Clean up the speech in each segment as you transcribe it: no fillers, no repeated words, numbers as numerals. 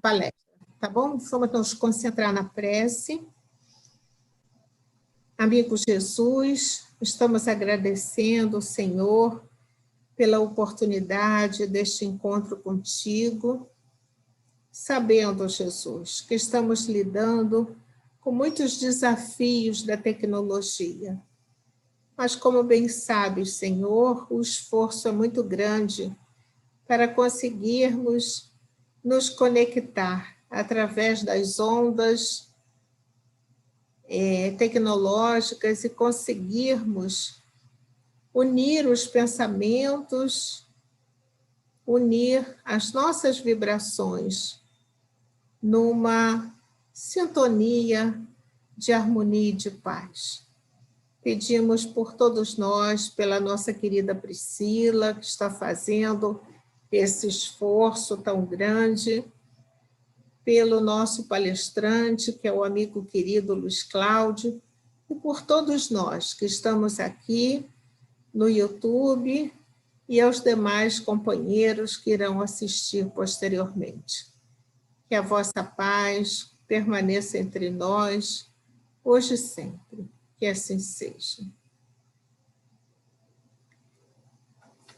palestra, tá bom? Vamos nos concentrar na prece. Amigo Jesus, estamos agradecendo ao Senhor pela oportunidade deste encontro contigo, sabendo, Jesus, que estamos lidando com muitos desafios da tecnologia. Mas, como bem sabes, Senhor, o esforço é muito grande para conseguirmos nos conectar através das ondas tecnológicas e conseguirmos unir os pensamentos, unir as nossas vibrações numa sintonia de harmonia e de paz. Pedimos por todos nós, pela nossa querida Priscila, que está fazendo esse esforço tão grande, pelo nosso palestrante, que é o amigo querido Luiz Cláudio, e por todos nós que estamos aqui no YouTube e aos demais companheiros que irão assistir posteriormente. Que a vossa paz permaneça entre nós, hoje e sempre. Que assim seja.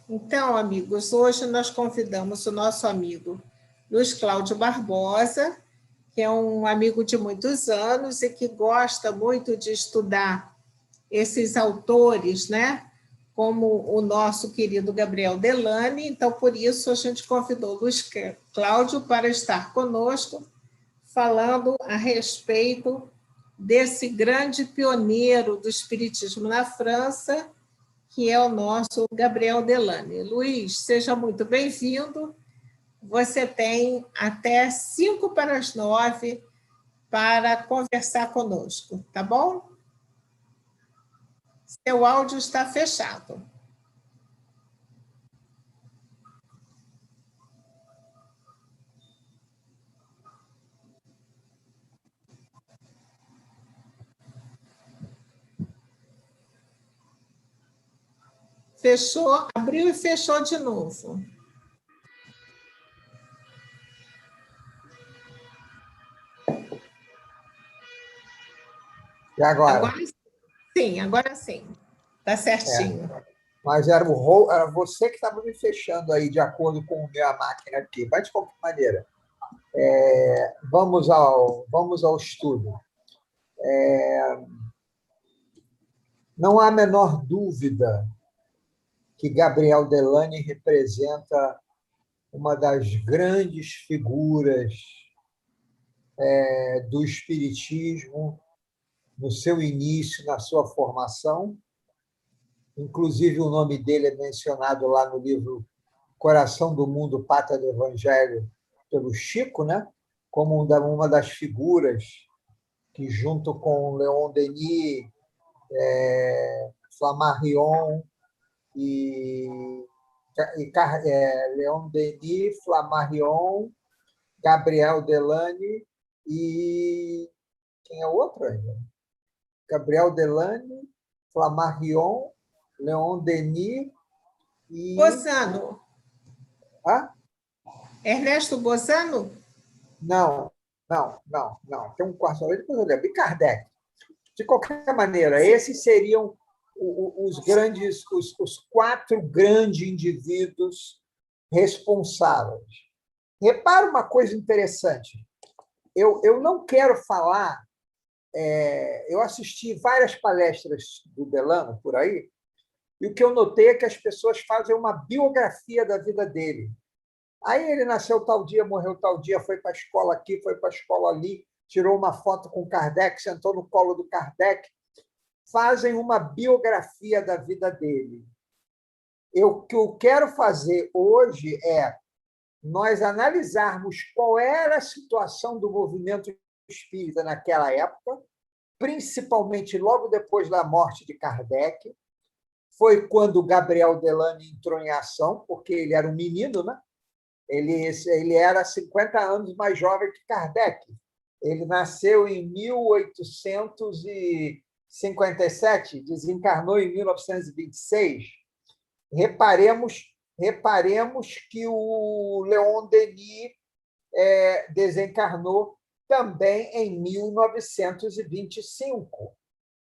Então, amigos, hoje nós convidamos o nosso amigo Luiz Cláudio Barbosa, que é um amigo de muitos anos e que gosta muito de estudar esses autores, né? Como o nosso querido Gabriel Delany. Então, por isso, a gente convidou o Luiz Cláudio para estar conosco, falando a respeito desse grande pioneiro do espiritismo na França, que é o nosso Gabriel Delany. Luiz, seja muito bem-vindo. Você tem até 8:55 para conversar conosco, tá bom? Seu áudio está fechado. Fechou, abriu e fechou de novo. E agora? Agora sim. Está certinho. Mas era você que estava me fechando aí, de acordo com a minha máquina aqui. Mas, de qualquer maneira, vamos ao estudo. Não há a menor dúvida que Gabriel Delany representa uma das grandes figuras do espiritismo no seu início, na sua formação. Inclusive, o nome dele é mencionado lá no livro Coração do Mundo, Pátria do Evangelho, pelo Chico, né? Como uma das figuras que, junto com Leon Denis, Flammarion Leon Denis, Flammarion, Gabriel Delany e... Quem é o outro ainda? Gabriel Delany, Flammarion, Leon Denis e... Bozano. Hã? Ernesto Bozano? Não. Tem um quarto ali, depois eu lembro. E Kardec. De qualquer maneira, esses seriam os 4 grandes indivíduos responsáveis. Repara uma coisa interessante. Eu não quero falar... eu assisti várias palestras do Delano por aí, e o que eu notei é que as pessoas fazem uma biografia da vida dele. Aí ele nasceu tal dia, morreu tal dia, foi para a escola aqui, foi para a escola ali, tirou uma foto com Kardec, sentou no colo do Kardec. Fazem uma biografia da vida dele. O que eu quero fazer hoje é nós analisarmos qual era a situação do movimento espírita naquela época, principalmente logo depois da morte de Kardec. Foi quando Gabriel Delany entrou em ação, porque ele era um menino, né? Ele era 50 anos mais jovem que Kardec. Ele nasceu em 1857, desencarnou em 1926. Reparemos que o Leon Denis desencarnou também em 1925,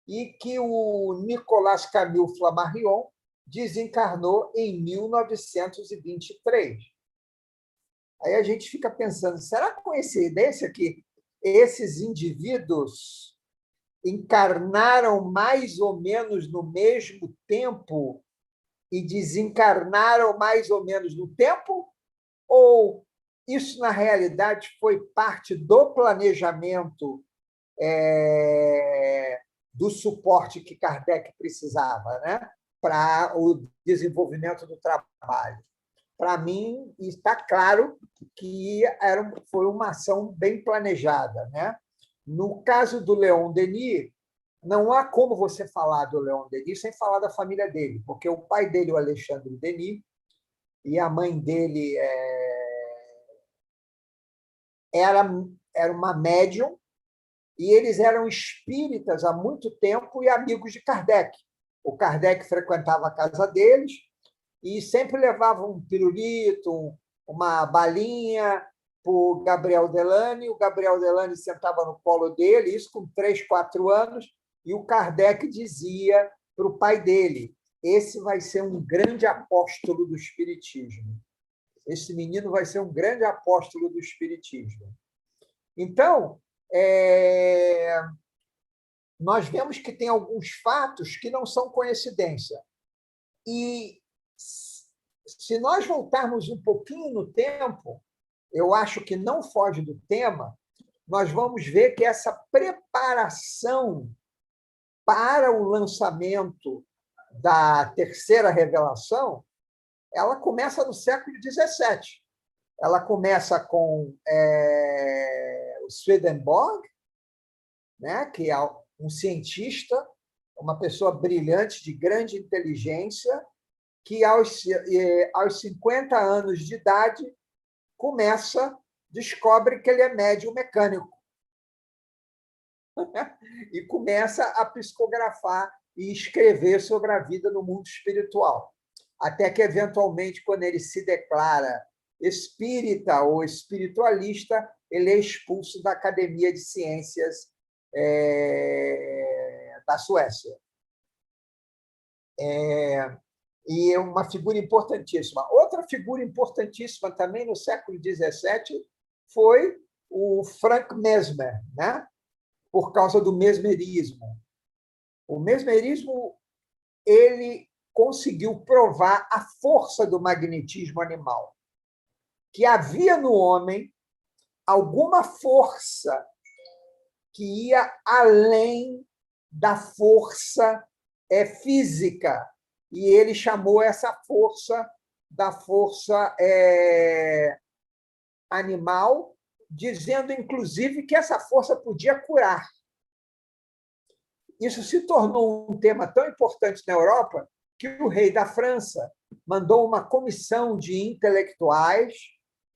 e que o Nicolas Camille Flammarion desencarnou em 1923. Aí a gente fica pensando, será coincidência que esses indivíduos encarnaram mais ou menos no mesmo tempo e desencarnaram mais ou menos no tempo? Ou isso, na realidade, foi parte do planejamento do suporte que Kardec precisava, né, para o desenvolvimento do trabalho? Para mim, está claro que foi uma ação bem planejada, né? No caso do Leon Denis, não há como você falar do Leon Denis sem falar da família dele, porque o pai dele, o Alexandre Denis, e a mãe dele era uma médium, e eles eram espíritas há muito tempo e amigos de Kardec. O Kardec frequentava a casa deles e sempre levava um pirulito, uma balinha para o Gabriel Delany. O Gabriel Delany sentava no colo dele, isso com 3, 4 anos, e o Kardec dizia para o pai dele: esse vai ser um grande apóstolo do Espiritismo. Esse menino vai ser um grande apóstolo do Espiritismo. Então, nós vemos que tem alguns fatos que não são coincidência. E, se nós voltarmos um pouquinho no tempo, eu acho que não foge do tema, nós vamos ver que essa preparação para o lançamento da terceira revelação, ela começa no século XVII. Ela começa com o Swedenborg, né, que é um cientista, uma pessoa brilhante, de grande inteligência, que aos 50 anos de idade descobre que ele é médium mecânico e começa a psicografar e escrever sobre a vida no mundo espiritual. Até que, eventualmente, quando ele se declara espírita ou espiritualista, ele é expulso da Academia de Ciências da Suécia. E é uma figura importantíssima. Outra figura importantíssima também no século XVII foi o Frank Mesmer, né? Por causa do mesmerismo. O mesmerismo, ele conseguiu provar a força do magnetismo animal, que havia no homem alguma força que ia além da força física, e ele chamou essa força da força animal, dizendo, inclusive, que essa força podia curar. Isso se tornou um tema tão importante na Europa que o rei da França mandou uma comissão de intelectuais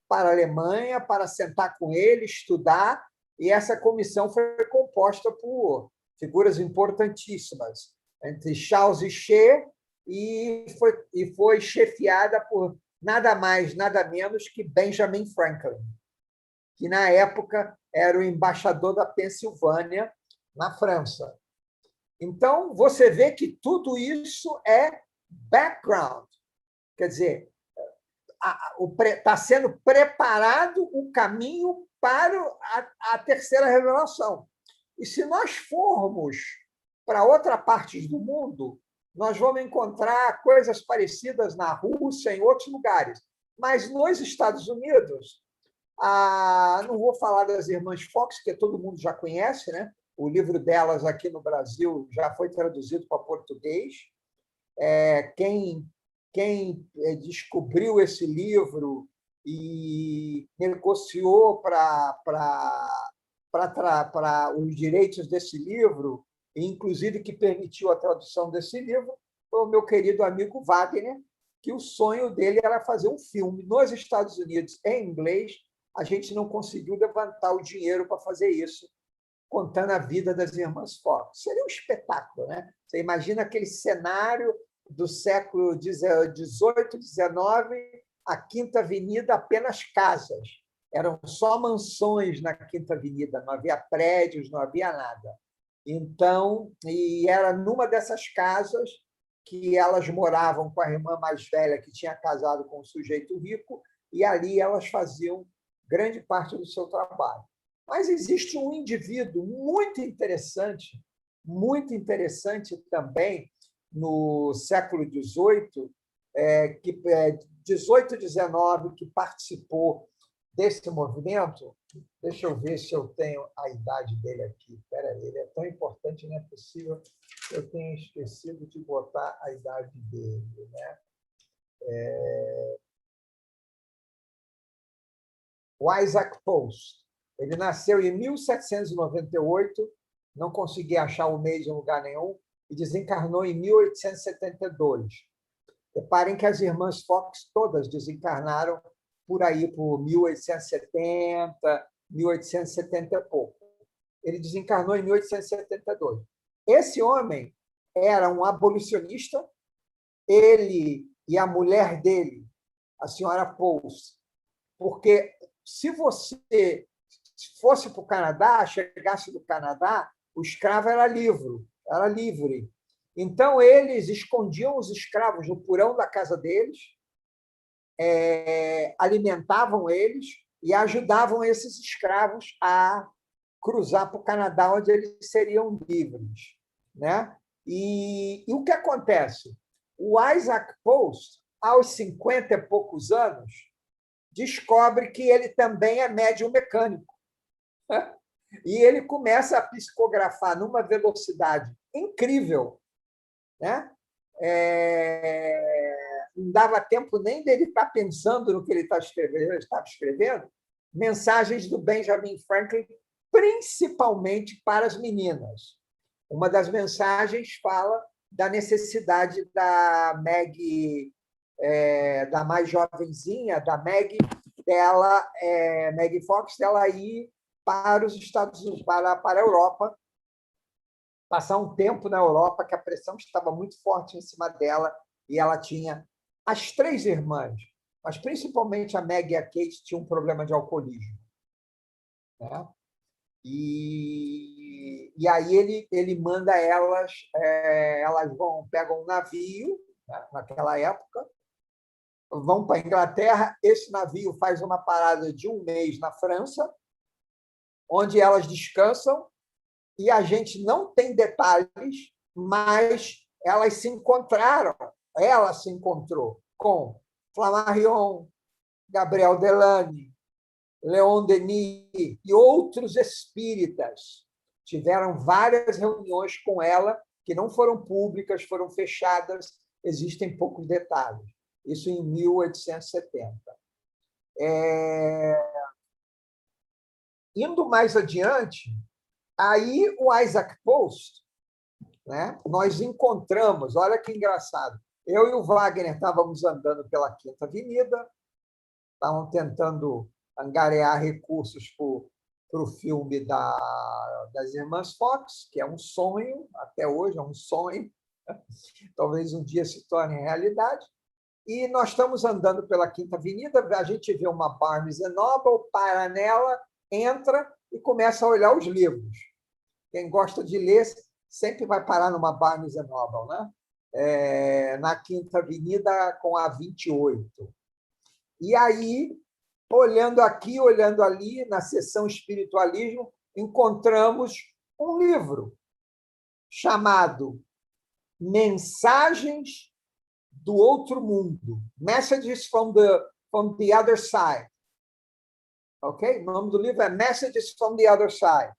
para a Alemanha para sentar com ele, estudar, e essa comissão foi composta por figuras importantíssimas, entre Charles Richer, e foi chefiada por nada mais, nada menos que Benjamin Franklin, que, na época, era o embaixador da Pensilvânia, na França. Então, você vê que tudo isso é background. Quer dizer, está sendo preparado o caminho para a terceira revelação. E se nós formos para outra parte do mundo, nós vamos encontrar coisas parecidas na Rússia, em outros lugares. Mas nos Estados Unidos, não vou falar das irmãs Fox, que todo mundo já conhece, né? O livro delas aqui no Brasil já foi traduzido para português. Quem descobriu esse livro e negociou para os direitos desse livro, e inclusive que permitiu a tradução desse livro, foi o meu querido amigo Wagner, que o sonho dele era fazer um filme nos Estados Unidos em inglês. A gente não conseguiu levantar o dinheiro para fazer isso, contando a vida das irmãs Fox. Seria um espetáculo, né? Você imagina aquele cenário do século XVIII, XIX, a Quinta Avenida, apenas casas. eram só mansões na Quinta Avenida, não havia prédios, não havia nada. Então, e era numa dessas casas que elas moravam com a irmã mais velha, que tinha casado com um sujeito rico, e ali elas faziam grande parte do seu trabalho. Mas existe um indivíduo muito interessante também, no século XVIII, 18, 19, que participou desse movimento. Deixa eu ver se eu tenho a idade dele aqui. Espera aí, ele é tão importante, não é possível que eu tenha esquecido de botar a idade dele, né? O Isaac Post. Ele nasceu em 1798, não consegui achar o mês em lugar nenhum, e desencarnou em 1872. Reparem que as irmãs Fox todas desencarnaram por aí, por 1870, 1870 e pouco. Ele desencarnou em 1872. Esse homem era um abolicionista, ele e a mulher dele, a senhora Post, porque se você fosse para o Canadá, chegasse do Canadá, o escravo era livre. Então, eles escondiam os escravos no porão da casa deles, alimentavam eles e ajudavam esses escravos a cruzar para o Canadá, onde eles seriam livres, né? E o que acontece? O Isaac Post, aos 50 e poucos anos, descobre que ele também é médium mecânico. E ele começa a psicografar numa velocidade incrível, né? Não dava tempo nem dele estar pensando no que ele estava escrevendo, mensagens do Benjamin Franklin, principalmente para as meninas. Uma das mensagens fala da necessidade da Maggie, da mais jovenzinha, da Maggie, Maggie Fox, dela ir para os Estados Unidos, para a Europa, passar um tempo na Europa, que a pressão estava muito forte em cima dela, e ela tinha as três irmãs, mas principalmente a Maggie e a Kate tinham um problema de alcoolismo, né? E aí ele manda elas pegam um navio, né, naquela época, vão para a Inglaterra. Esse navio faz uma parada de um mês na França, onde elas descansam, e a gente não tem detalhes, mas elas se encontraram. Ela se encontrou com Flammarion, Gabriel Delany, Leon Denis e outros espíritas. Tiveram várias reuniões com ela, que não foram públicas, foram fechadas, existem poucos detalhes. Isso em 1870. Indo mais adiante, aí o Isaac Post, né, nós encontramos, olha que engraçado, eu e o Wagner estávamos andando pela Quinta Avenida, estavam tentando angariar recursos para o filme das Irmãs Fox, que é um sonho, até hoje é um sonho, talvez um dia se torne realidade. E nós estamos andando pela Quinta Avenida, a gente vê uma Barnes & Noble, para nela, entra e começa a olhar os livros. Quem gosta de ler sempre vai parar numa Barnes & Noble, né? Na Quinta Avenida com a 28. E aí, olhando aqui, olhando ali, na seção Espiritualismo, encontramos um livro chamado Mensagens do Outro Mundo, Messages from the Other Side. Ok? O nome do livro é Messages from the Other Side.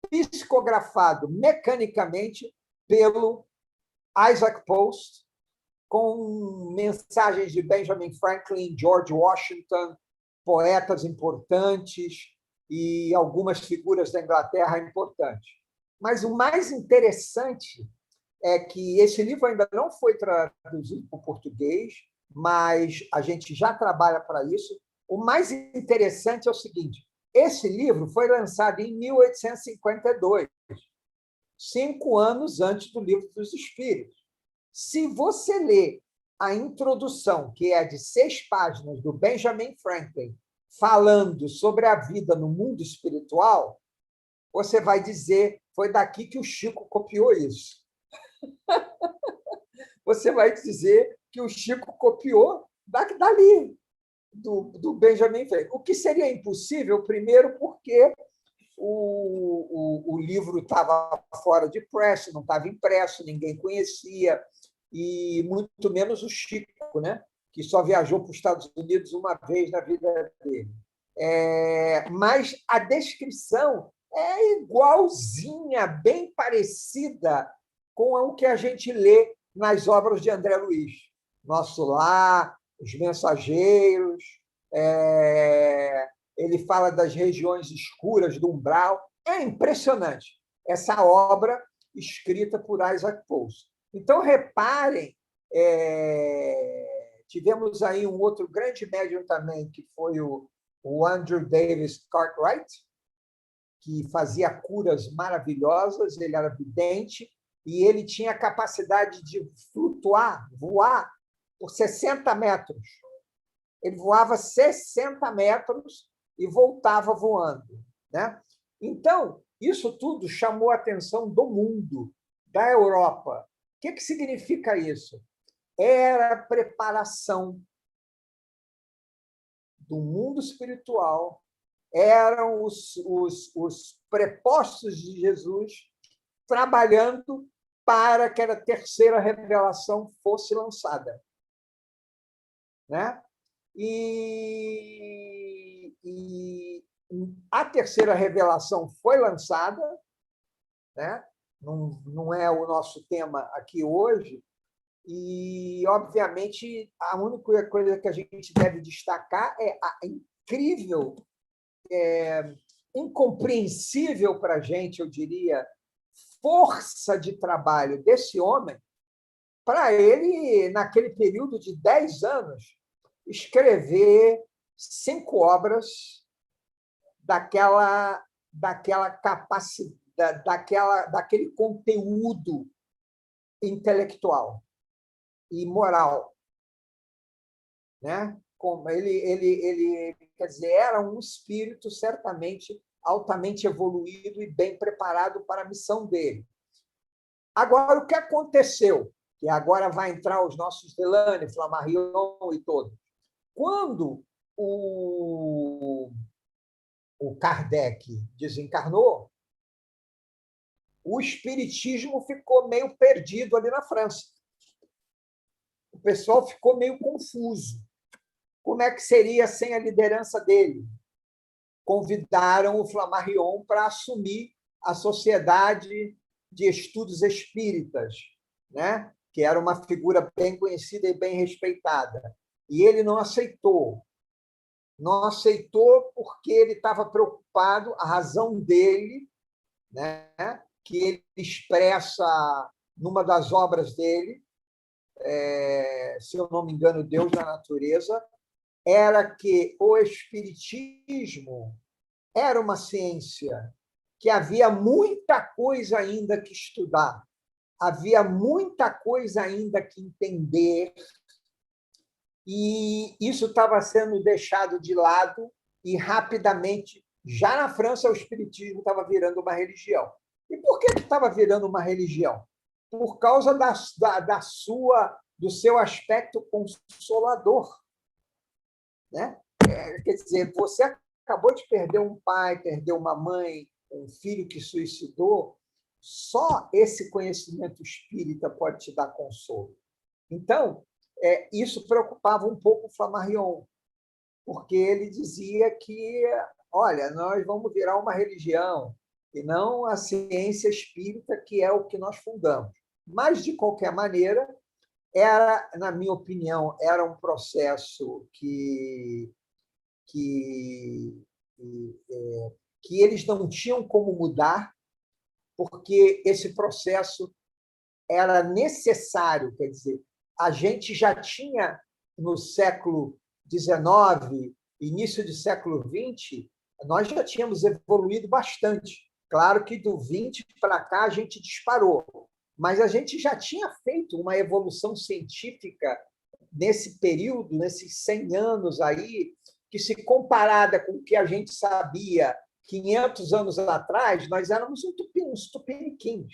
Psicografado mecanicamente pelo Isaac Post, com mensagens de Benjamin Franklin, George Washington, poetas importantes e algumas figuras da Inglaterra importantes. Mas o mais interessante é que esse livro ainda não foi traduzido para o português, mas a gente já trabalha para isso. O mais interessante é o seguinte: esse livro foi lançado em 1852, 5 anos antes do Livro dos Espíritos. Se você ler a introdução, que é de 6 páginas, do Benjamin Franklin, falando sobre a vida no mundo espiritual, você vai dizer, foi daqui que o Chico copiou isso. Você vai dizer que o Chico copiou dali, do Benjamin Franklin. O que seria impossível, primeiro, porque o livro estava fora de press, não estava impresso, ninguém conhecia, e muito menos o Chico, né? Que só viajou para os Estados Unidos uma vez na vida dele. Mas a descrição é igualzinha, bem parecida com o que a gente lê nas obras de André Luiz. Nosso Lar, Os Mensageiros, ele fala das regiões escuras do umbral. É impressionante essa obra escrita por Isaac Post. Então, reparem, tivemos aí um outro grande médium também, que foi o Andrew Davis Cartwright, que fazia curas maravilhosas, ele era vidente, e ele tinha a capacidade de flutuar, voar por 60 metros. Ele voava 60 metros e voltava voando, né? Então, isso tudo chamou a atenção do mundo, da Europa. O que significa isso? Era preparação do mundo espiritual, eram os prepostos de Jesus trabalhando para que a terceira revelação fosse lançada, né? E a terceira revelação foi lançada, né? Não é o nosso tema aqui hoje, e, obviamente, a única coisa que a gente deve destacar é a incrível, incompreensível para a gente, eu diria, força de trabalho desse homem para ele, naquele período de 10 anos, escrever 5 obras daquela capacidade, daquele conteúdo intelectual e moral, né? Como ele quer dizer, era um espírito certamente altamente evoluído e bem preparado para a missão dele. Agora, o que aconteceu? Que agora vai entrar os nossos Delane, Flammarion e todos. Quando o Kardec desencarnou, o espiritismo ficou meio perdido ali na França. O pessoal ficou meio confuso. Como é que seria sem a liderança dele? Convidaram o Flammarion para assumir a Sociedade de Estudos Espíritas, né? Que era uma figura bem conhecida e bem respeitada. E ele não aceitou. Não aceitou porque ele estava preocupado, a razão dele, né? Que ele expressa numa das obras dele, se eu não me engano, Deus da Natureza, era que o espiritismo era uma ciência que havia muita coisa ainda que estudar, havia muita coisa ainda que entender, e isso estava sendo deixado de lado e, rapidamente, já na França, o espiritismo estava virando uma religião. E por que estava virando uma religião? Por causa do seu aspecto consolador, né? Quer dizer, você acabou de perder um pai, perder uma mãe, um filho que suicidou, só esse conhecimento espírita pode te dar consolo. Então, isso preocupava um pouco o Flammarion, porque ele dizia que, olha, nós vamos virar uma religião e não a ciência espírita, que é o que nós fundamos. Mas, de qualquer maneira, na minha opinião, era um processo que eles não tinham como mudar, porque esse processo era necessário. Quer dizer, a gente já tinha, no século XIX, início do século XX, nós já tínhamos evoluído bastante. Claro que do 20 para cá a gente disparou, mas a gente já tinha feito uma evolução científica nesse período, nesses 100 anos aí, que, se comparada com o que a gente sabia 500 anos atrás, nós éramos uns tupiniquins,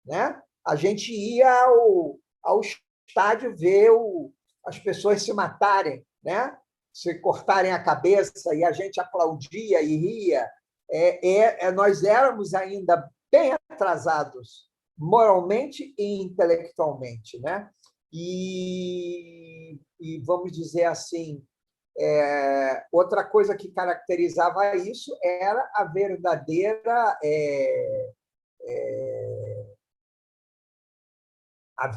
né? A gente ia ao estádio ver as pessoas se matarem, né? Se cortarem a cabeça, e a gente aplaudia e ria. Nós éramos ainda bem atrasados moralmente e intelectualmente, né? E vamos dizer assim, outra coisa que caracterizava isso era a verdadeira a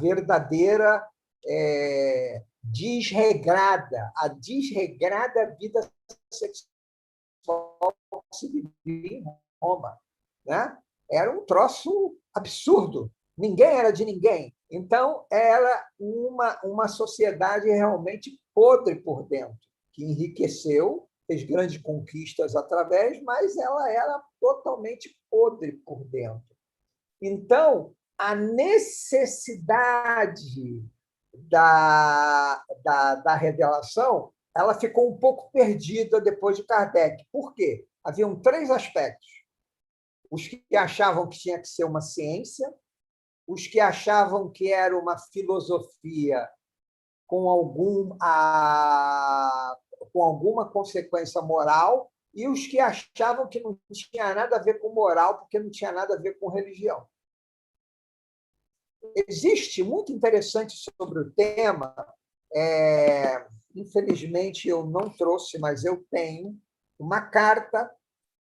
desregrada vida sexual que se vivia em Roma, né? Era um troço absurdo. Ninguém era de ninguém. Então, era uma sociedade realmente podre por dentro, que enriqueceu, fez grandes conquistas através, mas ela era totalmente podre por dentro. Então, a necessidade da revelação, ela ficou um pouco perdida depois de Kardec. Por quê? Haviam 3 aspectos. Os que achavam que tinha que ser uma ciência, os que achavam que era uma filosofia com alguma consequência moral, e os que achavam que não tinha nada a ver com moral, porque não tinha nada a ver com religião. Existe muito interessante sobre o tema. Infelizmente, eu não trouxe, mas eu tenho uma carta,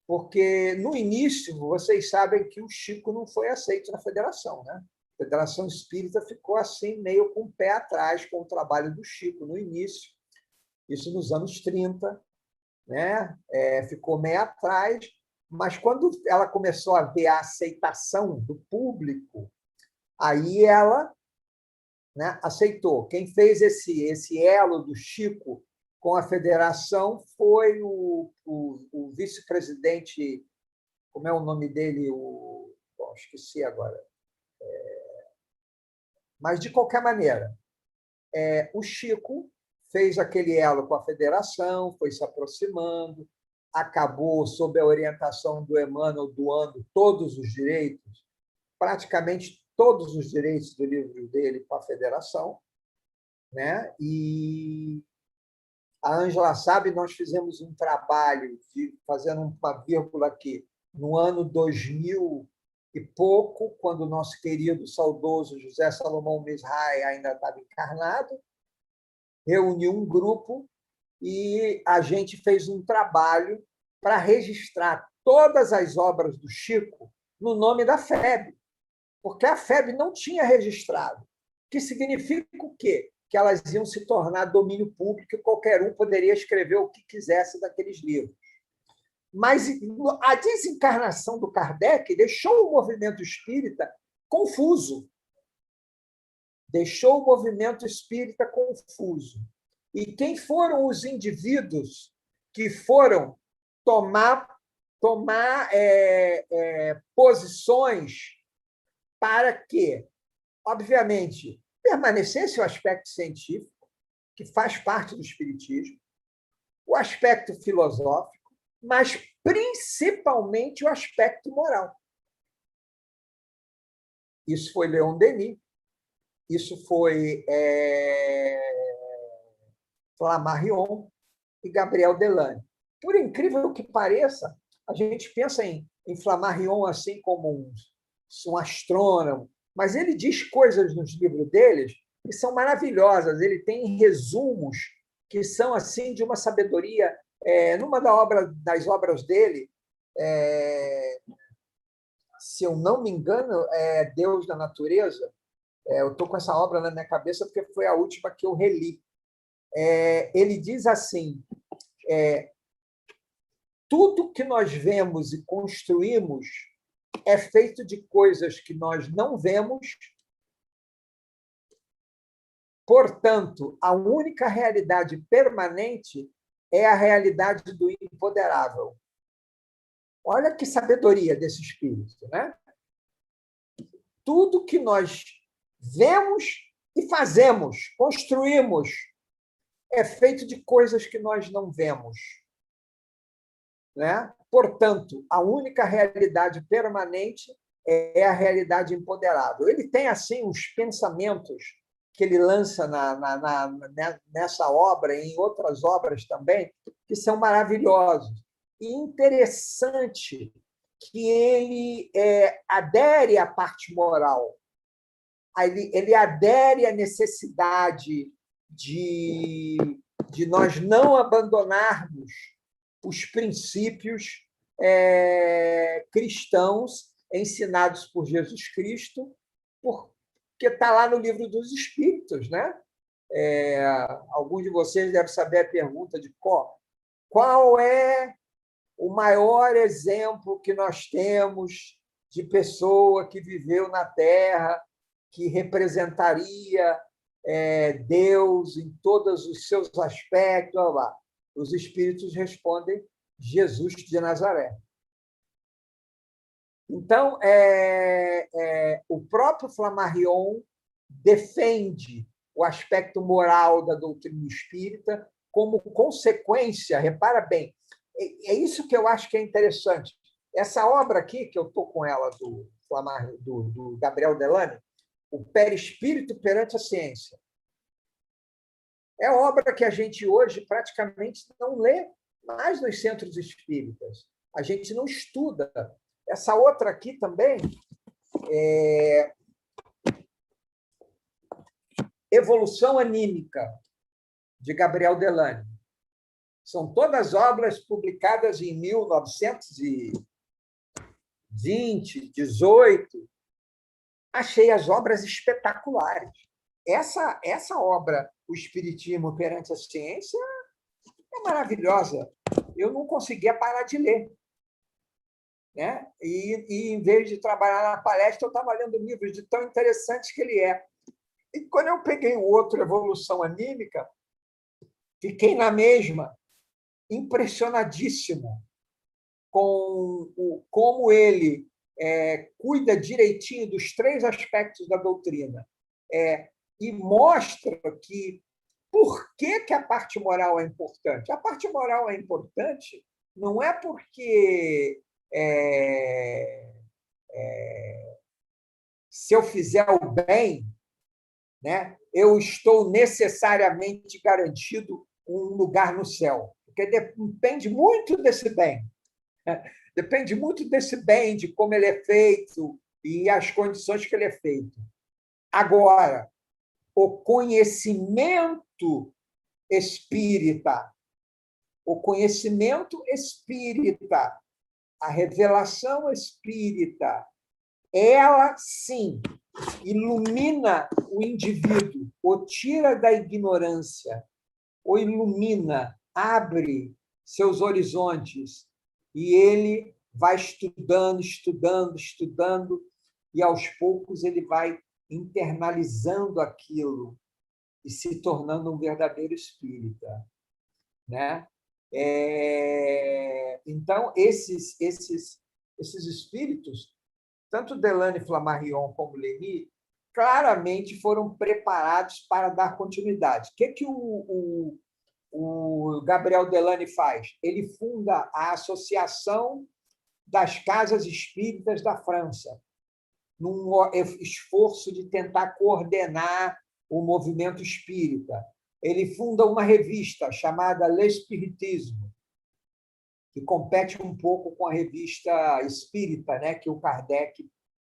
porque, no início, vocês sabem que o Chico não foi aceito na federação, né? A Federação Espírita ficou assim, meio com o pé atrás com o trabalho do Chico no início, isso nos anos 30, né? Ficou meio atrás, mas quando ela começou a ver a aceitação do público, aí ela, né, aceitou. Quem fez esse elo do Chico com a federação foi o vice-presidente, como é o nome dele? Bom, esqueci agora. Mas, de qualquer maneira, o Chico fez aquele elo com a federação, foi se aproximando, acabou, sob a orientação do Emmanuel, doando todos os direitos, praticamente todos os direitos do livro dele para a federação, né? E a Ângela sabe, nós fizemos um trabalho, fazendo uma vírgula aqui, no ano 2000 e pouco, quando o nosso querido, saudoso José Salomão Misrai ainda estava encarnado, reuniu um grupo e a gente fez um trabalho para registrar todas as obras do Chico no nome da FEB, porque a FEB não tinha registrado, que significa o quê? Que elas iam se tornar domínio público e qualquer um poderia escrever o que quisesse daqueles livros. Mas a desencarnação do Kardec deixou o movimento espírita confuso. Deixou o movimento espírita confuso. E quem foram os indivíduos que foram tomar posições para que, obviamente, permanecesse o aspecto científico, que faz parte do espiritismo, o aspecto filosófico, mas principalmente o aspecto moral. Isso foi Leon Denis, isso foi Flammarion e Gabriel Delane. Por incrível que pareça, a gente pensa em Flammarion assim como um astrônomo, mas ele diz coisas nos livros deles que são maravilhosas. Ele tem resumos que são assim de uma sabedoria. Numa das obras dele, se eu não me engano, é Deus da Natureza. Eu estou com essa obra na minha cabeça porque foi a última que eu reli. Ele diz assim: tudo que nós vemos e construímos é feito de coisas que nós não vemos. Portanto, a única realidade permanente é a realidade do imponderável. Olha que sabedoria desse espírito, né? Tudo que nós vemos e fazemos, construímos, é feito de coisas que nós não vemos, né? Portanto, a única realidade permanente é a realidade empoderável. Ele tem, assim, uns pensamentos que ele lança nessa obra e em outras obras também, que são maravilhosos. E interessante que ele adere à parte moral, ele adere à necessidade de nós não abandonarmos os princípios cristãos ensinados por Jesus Cristo, porque está lá no Livro dos Espíritos, né? Alguns de vocês devem saber a pergunta de qual é o maior exemplo que nós temos de pessoa que viveu na Terra, que representaria Deus em todos os seus aspectos. Os espíritos respondem: Jesus de Nazaré. Então, o próprio Flammarion defende o aspecto moral da doutrina espírita como consequência, repara bem, é isso que eu acho que é interessante. Essa obra aqui, que eu estou com ela, do Gabriel Delany, O Perispírito perante a Ciência, é obra que a gente hoje praticamente não lê mais nos centros espíritas. A gente não estuda. Essa outra aqui também, Evolução Anímica, de Gabriel Delany. São todas obras publicadas em 1920, 18. Achei as obras espetaculares. Essa obra, O Espiritismo perante a Ciência, é maravilhosa. Eu não conseguia parar de ler, né? E em vez de trabalhar na palestra, eu estava lendo livros de tão interessantes que ele é. E quando eu peguei o outro, Evolução Anímica, fiquei na mesma, impressionadíssimo com como ele cuida direitinho dos 3 aspectos da doutrina e mostra que por que a parte moral é importante. A parte moral é importante não é porque se eu fizer o bem, né, eu estou necessariamente garantido um lugar no céu, porque depende muito desse bem. Depende muito desse bem, de como ele é feito e as condições que ele é feito. Agora, o conhecimento espírita, a revelação espírita, ela, sim, ilumina o indivíduo, o tira da ignorância, o ilumina, abre seus horizontes, e ele vai estudando, e aos poucos ele vai internalizando aquilo e se tornando um verdadeiro espírita, né? Então, esses espíritos, tanto Delany, Flammarion como Leni, claramente foram preparados para dar continuidade. O que o Gabriel Delany faz? Ele funda a Associação das Casas Espíritas da França, num esforço de tentar coordenar o movimento espírita. Ele funda uma revista chamada L'Espiritisme, que compete um pouco com a revista Espírita, né, que o Kardec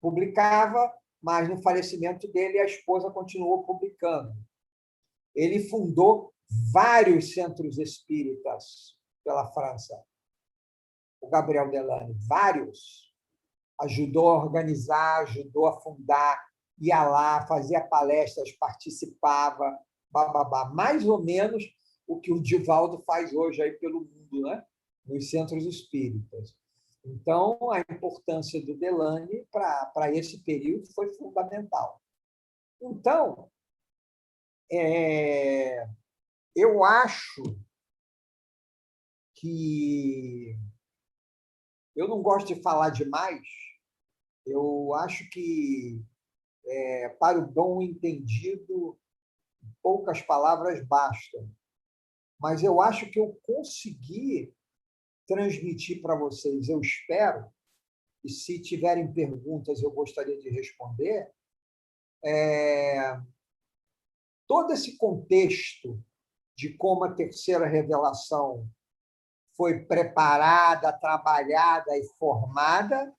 publicava, mas no falecimento dele a esposa continuou publicando. Ele fundou vários centros espíritas pela França, o Gabriel Delany, vários. Ajudou a organizar, ajudou a fundar, ia lá, fazia palestras, participava, bababá. Mais ou menos o que o Divaldo faz hoje aí pelo mundo, né? Nos centros espíritas. Então, a importância do Delany para esse período foi fundamental. Então, eu acho que... Eu não gosto de falar demais. Eu acho que, para o bom entendido, poucas palavras bastam. mas eu acho que eu consegui transmitir para vocês, eu espero, e se tiverem perguntas eu gostaria de responder, todo esse contexto de como a terceira revelação foi preparada, trabalhada e formada,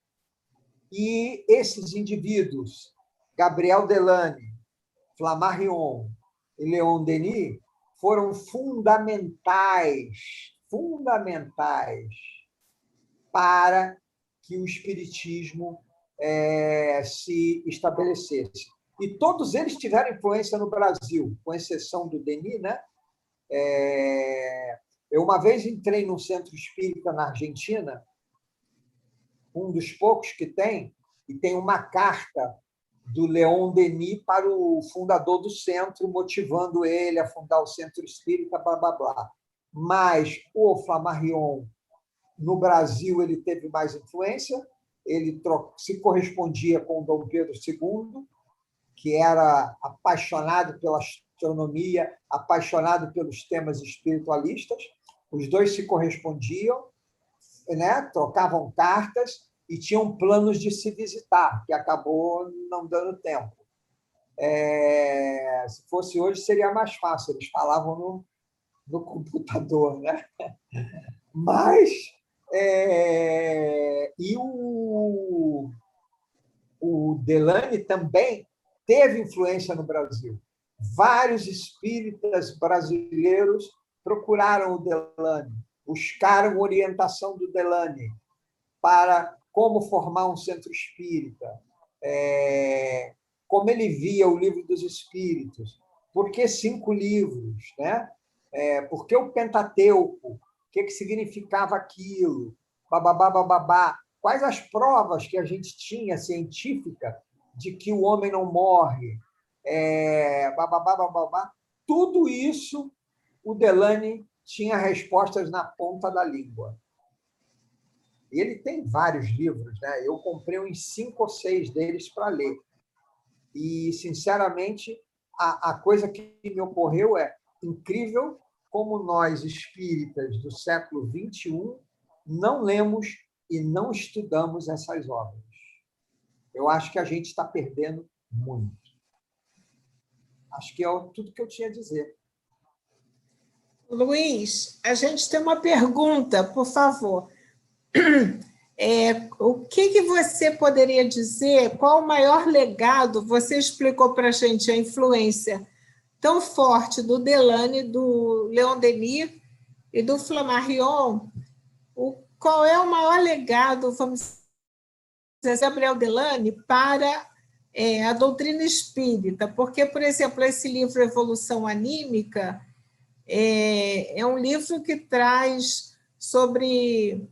e esses indivíduos, Gabriel Delany, Flammarion e Leon Denis, foram fundamentais para que o espiritismo se estabelecesse. E todos eles tiveram influência no Brasil, com exceção do Denis, né? Eu uma vez entrei num centro espírita na Argentina, um dos poucos que tem, e tem uma carta do Leon Denis para o fundador do centro, motivando ele a fundar o centro espírita, blá, blá, blá. Mas o Flammarion, no Brasil, ele teve mais influência, ele se correspondia com Dom Pedro II, que era apaixonado pela astronomia, apaixonado pelos temas espiritualistas. Os dois se correspondiam, né? Trocavam cartas e tinham planos de se visitar, que acabou não dando tempo. Se fosse hoje, seria mais fácil, eles falavam no computador, né? Mas e o Delany também teve influência no Brasil. Vários espíritas brasileiros procuraram o Delany, buscaram orientação do Delany para como formar um centro espírita, como ele via o Livro dos Espíritos, por que 5 livros, né? Por que o Pentateuco, o que significava aquilo, bababá, bababá. Quais as provas que a gente tinha científica de que o homem não morre, bababá, bababá. Tudo isso o Delany tinha respostas na ponta da língua. Ele tem vários livros, né? Eu comprei uns 5 ou 6 deles para ler. E, sinceramente, a coisa que me ocorreu é incrível como nós, espíritas do século XXI, não lemos e não estudamos essas obras. Eu acho que a gente está perdendo muito. Acho que é tudo que eu tinha a dizer. Luiz, a gente tem uma pergunta, por favor. O que você poderia dizer? Qual o maior legado? Você explicou para a gente a influência tão forte do Delany, do Leon Denis e do Flammarion. Qual é o maior legado, vamos dizer, Gabriel Delany para a doutrina espírita? Porque, por exemplo, esse livro Evolução Anímica é um livro que traz sobre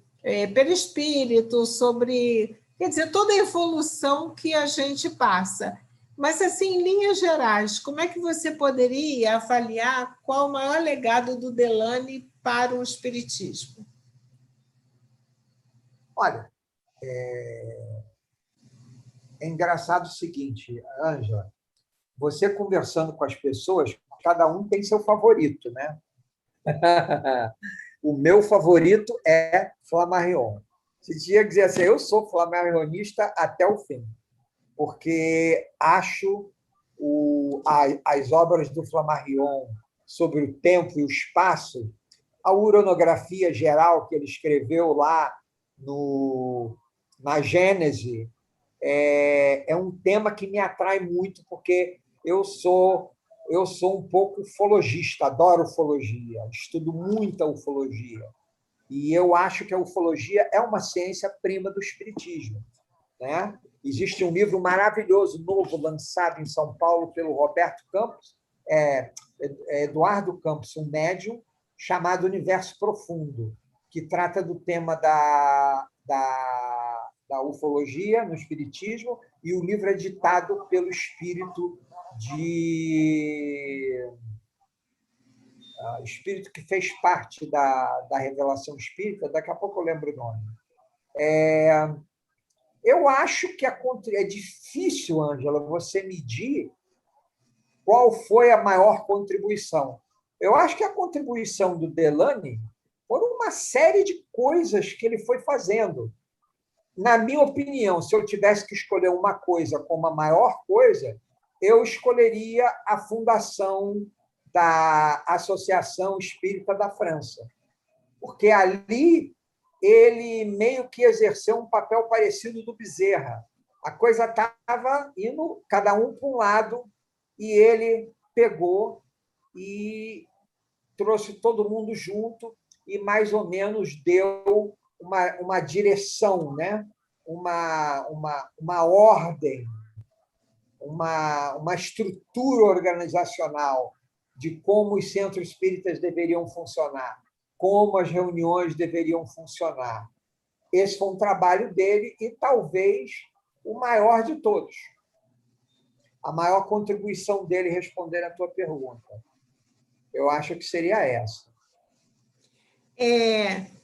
perispírito, sobre, quer dizer, toda a evolução que a gente passa. Mas, assim, em linhas gerais, como é que você poderia avaliar qual o maior legado do Delany para o espiritismo? Olha, é engraçado o seguinte, Ângela, você conversando com as pessoas, cada um tem seu favorito, né? O meu favorito é Flammarion. Se tinha que dizer assim, eu sou flammarionista até o fim, porque acho as obras do Flammarion sobre o tempo e o espaço, a uranografia geral que ele escreveu lá na Gênese, é um tema que me atrai muito, porque eu sou um pouco ufologista, adoro ufologia, estudo muita ufologia. E eu acho que a ufologia é uma ciência prima do espiritismo, né? Existe um livro maravilhoso, novo, lançado em São Paulo pelo Roberto Campos, Eduardo Campos, um médium, chamado Universo Profundo, que trata do tema da ufologia no espiritismo, e o livro é ditado pelo espírito espírito que fez parte da revelação espírita, daqui a pouco eu lembro o nome. Eu acho que é difícil, Ângela, você medir qual foi a maior contribuição. Eu acho que a contribuição do Delany foram uma série de coisas que ele foi fazendo. Na minha opinião, se eu tivesse que escolher uma coisa como a maior coisa, eu escolheria a fundação da Associação Espírita da França, porque ali ele meio que exerceu um papel parecido do Bezerra. A coisa estava indo cada um para um lado e ele pegou e trouxe todo mundo junto e mais ou menos deu uma direção, né? uma ordem, uma estrutura organizacional de como os centros espíritas deveriam funcionar, como as reuniões deveriam funcionar. Esse foi um trabalho dele e talvez o maior de todos. A maior contribuição dele responder à tua pergunta. Eu acho que seria essa.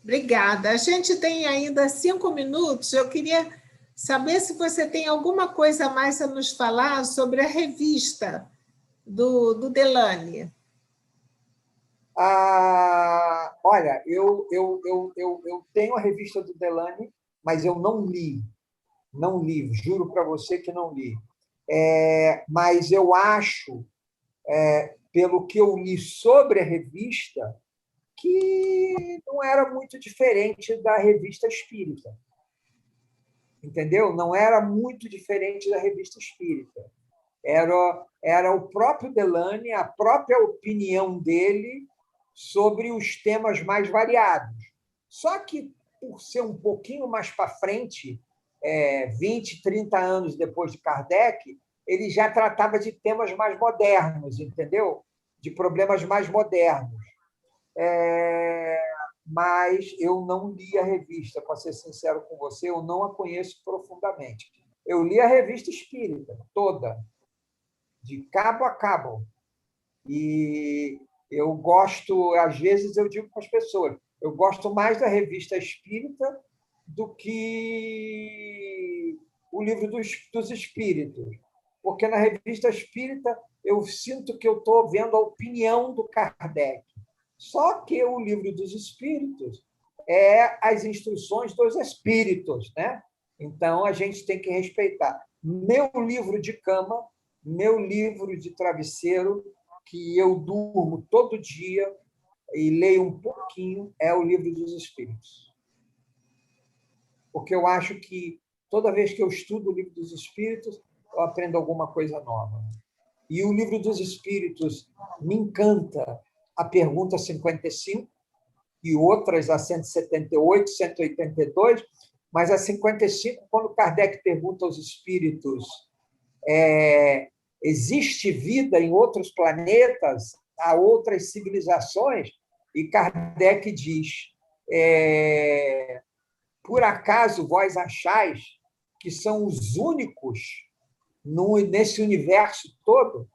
Obrigada. A gente tem ainda 5 minutos. Eu queria saber se você tem alguma coisa a mais a nos falar sobre a revista do Delany. Olha, eu tenho a revista do Delany, mas eu não li. Não li, juro para você que não li. Mas eu acho, pelo que eu li sobre a revista, que não era muito diferente da revista Espírita. Entendeu? Não era muito diferente da revista Espírita. Era o próprio Delany, a própria opinião dele sobre os temas mais variados. Só que, por ser um pouquinho mais para frente, 20, 30 anos depois de Kardec, ele já tratava de temas mais modernos, entendeu? De problemas mais modernos. Mas eu não li a revista, para ser sincero com você, eu não a conheço profundamente. Eu li a revista Espírita, toda, de cabo a cabo. E eu gosto, às vezes eu digo para as pessoas, eu gosto mais da revista Espírita do que o livro dos Espíritos, porque na revista Espírita eu sinto que eu estou vendo a opinião do Kardec. Só que o livro dos Espíritos é as instruções dos Espíritos, né? Então a gente tem que respeitar. Meu livro de cama, meu livro de travesseiro, que eu durmo todo dia e leio um pouquinho, é o livro dos Espíritos. Porque eu acho que toda vez que eu estudo o livro dos Espíritos, eu aprendo alguma coisa nova. E o livro dos Espíritos me encanta a pergunta 55 e outras, a 178, 182, mas a 55, quando Kardec pergunta aos espíritos existe vida em outros planetas, há outras civilizações, e Kardec diz por acaso vós achais que são os únicos nesse universo todo?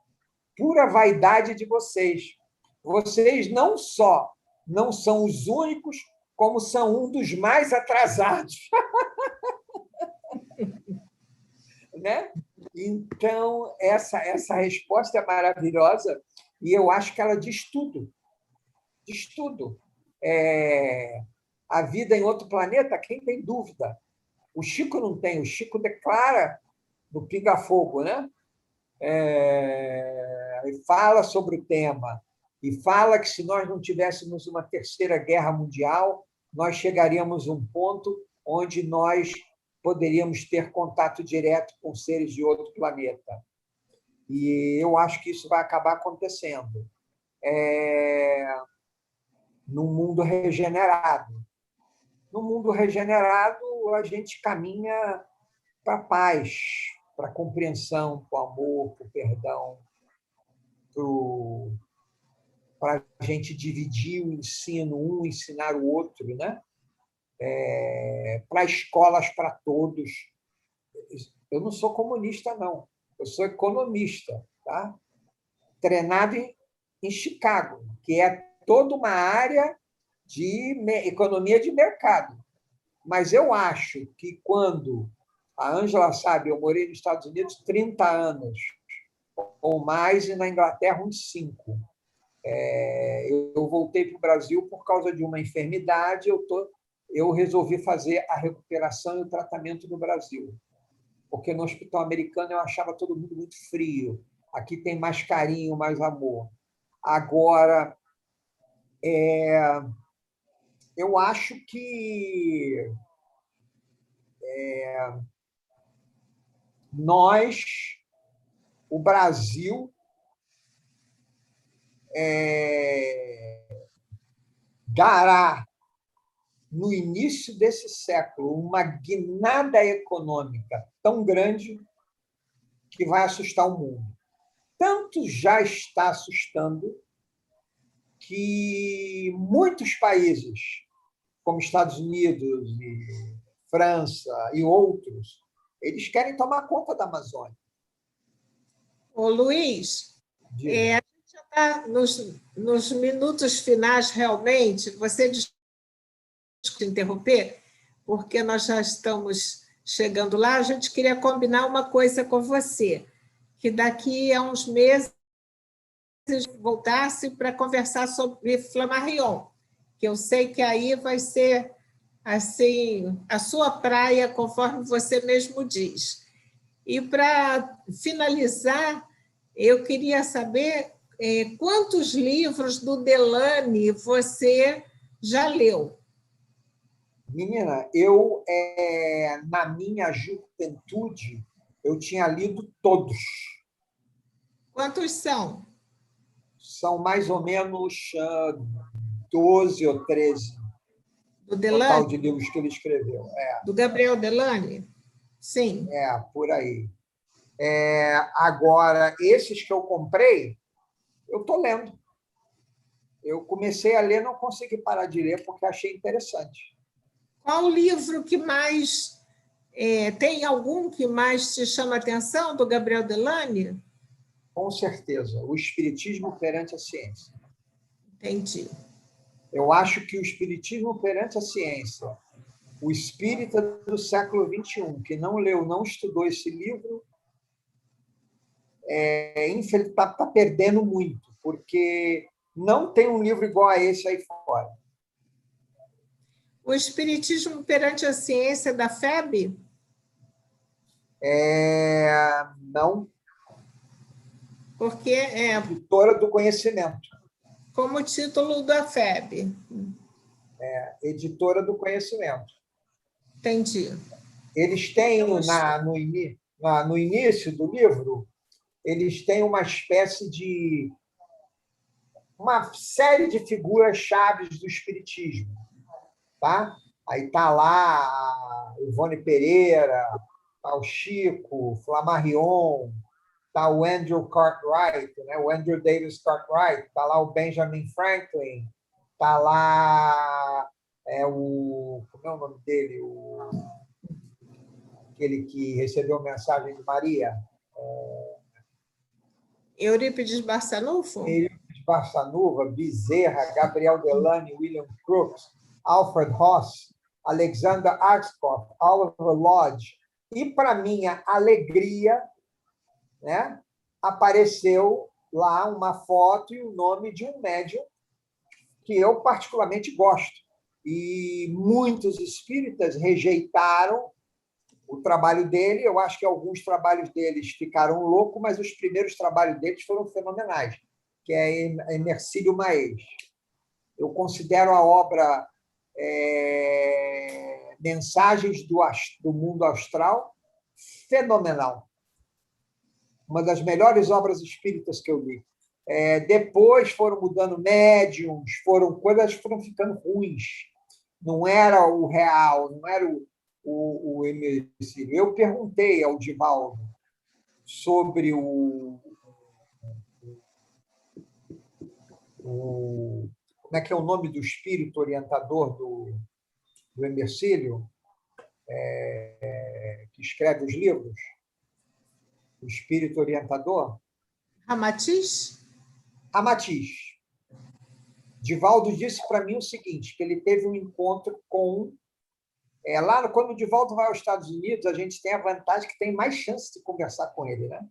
Pura vaidade de vocês. Vocês não só não são os únicos, como são um dos mais atrasados. Né? Então, essa resposta é maravilhosa e eu acho que ela diz tudo. Diz tudo. A vida em outro planeta, quem tem dúvida? O Chico não tem. O Chico declara no Pinga Fogo, né? E fala sobre o tema. E fala que se nós não tivéssemos uma terceira guerra mundial, nós chegaríamos a um ponto onde nós poderíamos ter contato direto com seres de outro planeta. E eu acho que isso vai acabar acontecendo num mundo regenerado. No mundo regenerado, a gente caminha para a paz, para a compreensão, para o amor, para o perdão, para a gente dividir o ensino, um ensinar o outro, né? Para escolas para todos. Eu não sou comunista, não. Eu sou economista, tá? Treinado em Chicago, que é toda uma área de economia de mercado. Mas eu acho que quando a Ângela sabe, eu morei nos Estados Unidos 30 anos ou mais e na Inglaterra uns 5. Eu voltei para o Brasil por causa de uma enfermidade, eu resolvi fazer a recuperação e o tratamento no Brasil, porque no hospital americano eu achava todo mundo muito frio. Aqui tem mais carinho, mais amor. Agora, eu acho que nós, o Brasil, dará, no início desse século, uma guinada econômica tão grande que vai assustar o mundo. Tanto já está assustando que muitos países, como Estados Unidos e França e outros, eles querem tomar conta da Amazônia. Ô, Luiz, a gente já está nos minutos finais, realmente. Você desculpe interromper, porque nós já estamos chegando lá. A gente queria combinar uma coisa com você, que daqui a uns meses voltasse para conversar sobre Flammarion, que eu sei que aí vai ser assim a sua praia, conforme você mesmo diz. E para finalizar, eu queria saber quantos livros do Delany você já leu? Menina, na minha juventude, eu tinha lido todos. Quantos são? São mais ou menos 12 ou 13 Do total Delany? de livros que ele escreveu. Do Gabriel Delany? Sim. Por aí. Agora, esses que eu comprei, eu estou lendo. Eu comecei a ler, não consegui parar de ler, porque achei interessante. Qual o livro que mais... tem algum que mais te chama a atenção do Gabriel Delany? Com certeza. O Espiritismo perante a ciência. Entendi. Eu acho que o Espiritismo perante a ciência, o espírita do século XXI, que não leu, não estudou esse livro, infelizmente está perdendo muito, porque não tem um livro igual a esse aí fora. O Espiritismo perante a ciência da FEB? Não. Porque é Editora do Conhecimento. como título da FEB. Editora do Conhecimento. Entendi. Eles têm, no início do livro, eles têm uma espécie de uma série de figuras chaves do espiritismo, tá? Aí tá lá a Ivone Pereira, tá o Chico, Flammarion, tá o Andrew Cartwright, né? O Andrew Davis Cartwright, tá lá o Benjamin Franklin, tá lá como é o nome dele? Aquele que recebeu a mensagem de Maria. Eurípides Barçanufo? Eurípides Barçanuva, Bezerra, Gabriel Delany, William Crookes, Alfred Ross, Alexander Arscoff, Oliver Lodge. E, para minha alegria, né, apareceu lá uma foto e o nome de um médium que eu particularmente gosto. E muitos espíritas rejeitaram o trabalho dele. Eu acho que alguns trabalhos deles ficaram loucos, mas os primeiros trabalhos deles foram fenomenais, que é Hercílio Maes. Eu considero a obra Mensagens do Mundo Astral fenomenal. Uma das melhores obras espíritas que eu li. Depois foram mudando médiums, coisas foram ficando ruins. Não era o real, não era o Hercílio. Eu perguntei ao Divaldo sobre como é que é o nome do espírito orientador do Hercílio, que escreve os livros, o espírito orientador? Ramatiz? Ramatiz. Divaldo disse para mim o seguinte, que ele teve um encontro com... lá, quando o Divaldo vai aos Estados Unidos, a gente tem a vantagem que tem mais chance de conversar com ele, né?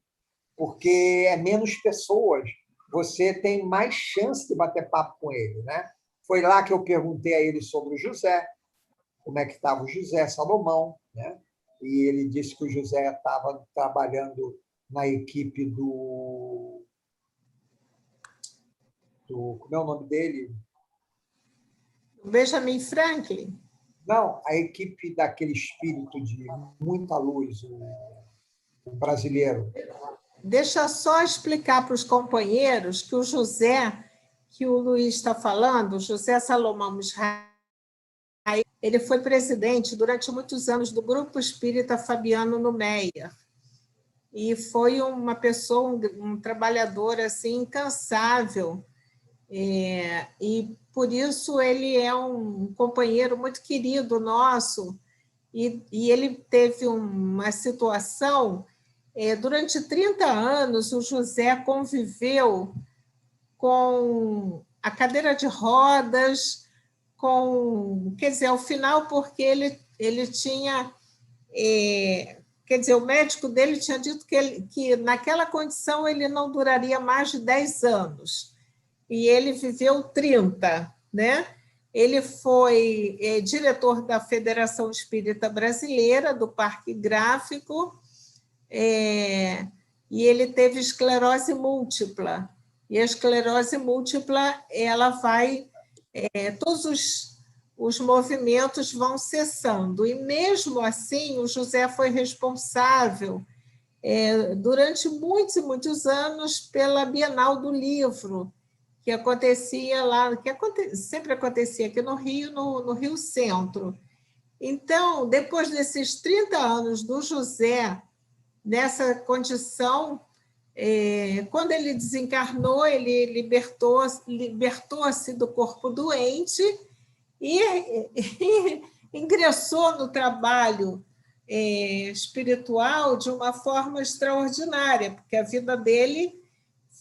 Porque é menos pessoas. você tem mais chance de bater papo com ele, né? Foi lá que eu perguntei a ele sobre o José, como é que estava o José Salomão, né? E ele disse que o José estava trabalhando na equipe como é o nome dele? Benjamin Franklin. Não, a equipe daquele espírito de muita luz, o brasileiro. Deixa só explicar para os companheiros que o José, que o Luiz está falando, José Salomão Israel, ele foi presidente durante muitos anos do Grupo Espírita Fabiano no Meyer. E foi uma pessoa, um trabalhador assim, incansável. E por isso ele é um companheiro muito querido nosso. E ele teve uma situação. Durante 30 anos, o José conviveu com a cadeira de rodas, quer dizer, ao final, porque ele tinha, quer dizer, o médico dele tinha dito que naquela condição ele não duraria mais de 10 anos, e ele viveu 30, né? Ele foi diretor da Federação Espírita Brasileira, do Parque Gráfico, e ele teve esclerose múltipla. E a esclerose múltipla, ela vai... todos os movimentos vão cessando. E, mesmo assim, o José foi responsável, durante muitos e muitos anos, pela Bienal do Livro, que acontecia lá, sempre acontecia aqui no Rio, no Rio Centro. Então, depois desses 30 anos do José, nessa condição, quando ele desencarnou, ele libertou-se do corpo doente e ingressou no trabalho espiritual de uma forma extraordinária, porque a vida dele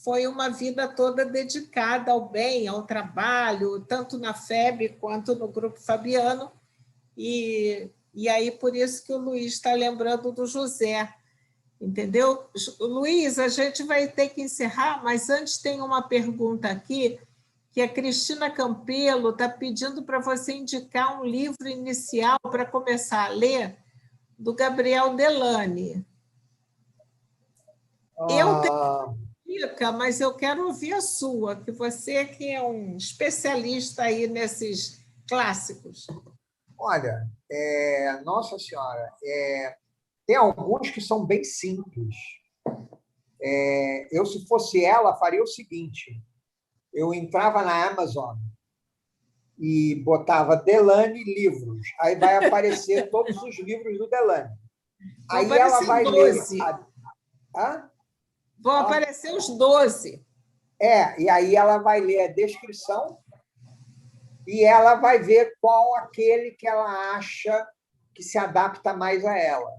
foi uma vida toda dedicada ao bem, ao trabalho, tanto na FEB quanto no Grupo Fabiano, e aí por isso que o Luiz está lembrando do José, entendeu? Luiz, a gente vai ter que encerrar, mas antes tem uma pergunta aqui, que a Cristina Campelo está pedindo para você indicar um livro inicial para começar a ler, do Gabriel Delany. Eu tenho dica, mas eu quero ouvir a sua, que você que é um especialista aí nesses clássicos. Olha, Nossa Senhora, tem alguns que são bem simples. Eu, se fosse ela, faria o seguinte: eu entrava na Amazon e botava Delany livros. Aí vai aparecer todos os livros do Delany. Aí ela vai 12. ler. Vão aparecer os 12. E aí ela vai ler a descrição e ela vai ver qual aquele que ela acha que se adapta mais a ela.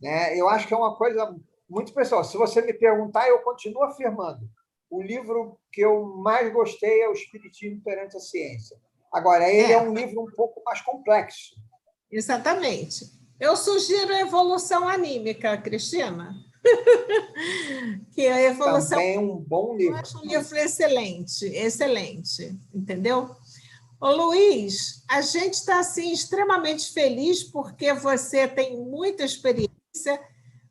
Né? Eu acho que é uma coisa muito pessoal. Se você me perguntar, eu continuo afirmando. O livro que eu mais gostei é O Espiritismo perante a Ciência. Agora, ele é um livro um pouco mais complexo. Exatamente. Eu sugiro a Evolução Anímica, Cristina. Que a Evolução também é um bom livro. Eu acho um livro excelente, excelente, entendeu? Ô, Luiz, a gente está assim, extremamente feliz porque você tem muita experiência,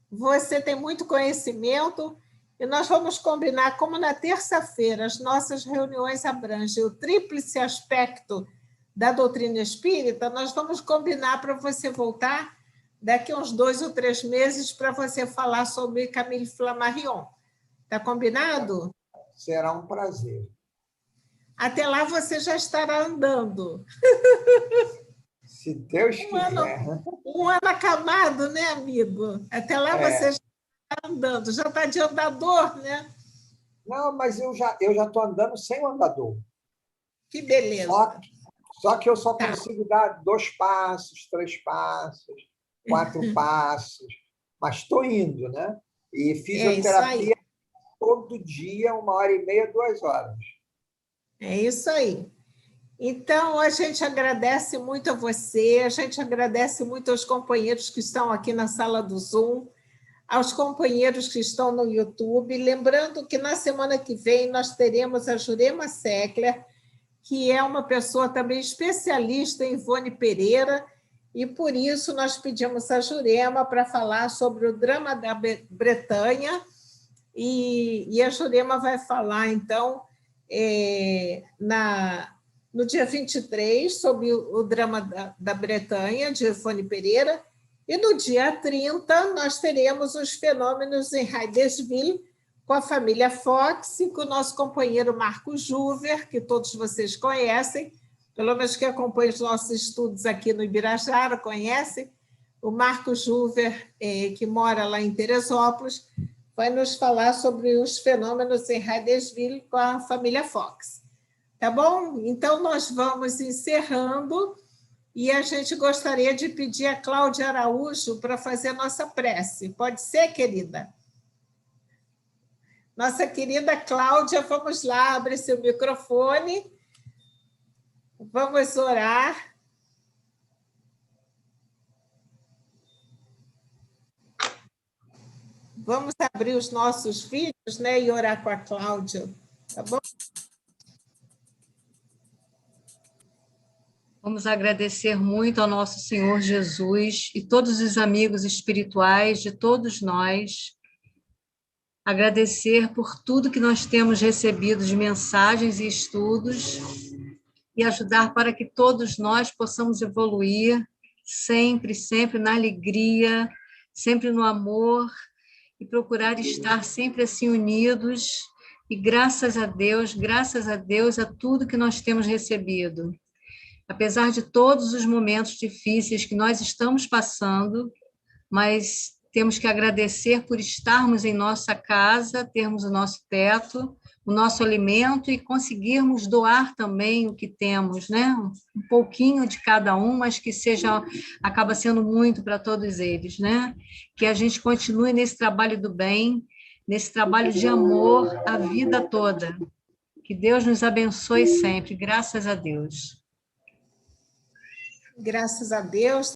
você tem muito conhecimento, e nós vamos combinar, como na terça-feira as nossas reuniões abrangem o tríplice aspecto da doutrina espírita, nós vamos combinar para você voltar daqui a uns 2 ou 3 meses para você falar sobre Camille Flammarion. Está combinado? Será um prazer. Até lá você já estará andando. Se Deus quiser. Um ano acabado, né, amigo? Até lá você já está andando. Já está de andador, né? Não, mas eu já estou andando sem o andador. Que beleza. Só que eu só consigo dar 2 passos, 3 passos, 4 passos. Mas estou indo, né? E fisioterapia todo dia, 1h30, 2 horas. É isso aí. Então, a gente agradece muito a você, a gente agradece muito aos companheiros que estão aqui na sala do Zoom, aos companheiros que estão no YouTube. Lembrando que na semana que vem nós teremos a Jurema Seckler, que é uma pessoa também especialista em Ivone Pereira, e por isso nós pedimos a Jurema para falar sobre o drama da Bretanha, e a Jurema vai falar, então, no dia 23, sobre o drama da Bretanha, de Ivone Pereira, e no dia 30 nós teremos os fenômenos em Hydesville, com a família Fox e com o nosso companheiro Marco Juver, que todos vocês conhecem, pelo menos que acompanham os nossos estudos aqui no Ibirajara, conhecem. O Marco Juver, que mora lá em Teresópolis, vai nos falar sobre os fenômenos em Hydesville com a família Fox. Tá bom? Então, nós vamos encerrando e a gente gostaria de pedir a Cláudia Araújo para fazer a nossa prece. Pode ser, querida? Nossa querida Cláudia, vamos lá, abre seu microfone. Vamos orar. Vamos abrir os nossos vídeos, né, e orar com a Cláudia, tá bom? Vamos agradecer muito ao nosso Senhor Jesus e todos os amigos espirituais de todos nós. Agradecer por tudo que nós temos recebido de mensagens e estudos e ajudar para que todos nós possamos evoluir sempre, sempre na alegria, sempre no amor e procurar estar sempre assim unidos e graças a Deus a tudo que nós temos recebido. Apesar de todos os momentos difíceis que nós estamos passando, mas temos que agradecer por estarmos em nossa casa, termos o nosso teto, o nosso alimento e conseguirmos doar também o que temos, né? Um pouquinho de cada um, mas que acaba sendo muito para todos eles, né? Que a gente continue nesse trabalho do bem, nesse trabalho de amor a vida toda. Que Deus nos abençoe sempre, graças a Deus. Graças a Deus.